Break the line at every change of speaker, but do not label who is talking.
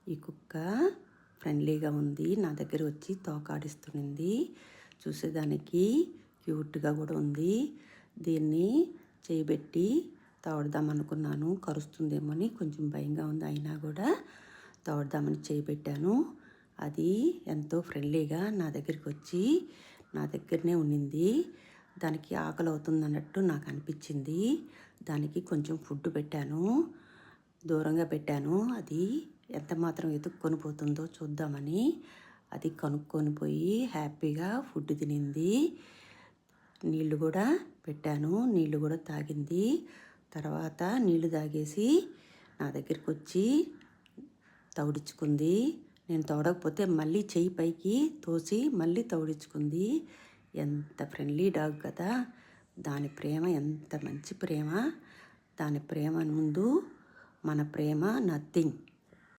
ఈ కుక్క ఫ్రెండ్లీగా ఉంది. నా దగ్గర వచ్చి తోకాడిస్తుంది. చూసేదానికి క్యూట్గా కూడా ఉంది. దీన్ని చేయబెట్టి తోడదాం అనుకున్నాను. కరుస్తుందేమో అని కొంచెం భయంగా ఉంది. అయినా కూడా తోడదామని చేయబెట్టాను. అది ఎంతో ఫ్రెండ్లీగా నా దగ్గరికి వచ్చి నా దగ్గరనే ఉండింది. దానికి ఆకలి అవుతుంది అన్నట్టు నాకు అనిపించింది. దానికి కొంచెం ఫుడ్ పెట్టాను. దూరంగా పెట్టాను. అది ఎంత మాత్రం ఎత్తుక్కొని పోతుందో చూద్దామని అది కనుక్కొని పోయి హ్యాపీగా ఫుడ్ తినింది. నీళ్ళు కూడా పెట్టాను. నీళ్ళు కూడా తాగింది. తర్వాత నీళ్లు తాగేసి నా దగ్గరికి వచ్చి తౌడించుకుంది. నేను తోడకపోతే మళ్ళీ చెయ్యి పైకి తోసి మళ్ళీ తౌడించుకుంది. ఎంత ఫ్రెండ్లీ డాగ్ కదా. దాని ప్రేమ ఎంత మంచి ప్రేమ. దాని ప్రేమ ముందు మన ప్రేమ నథింగ్.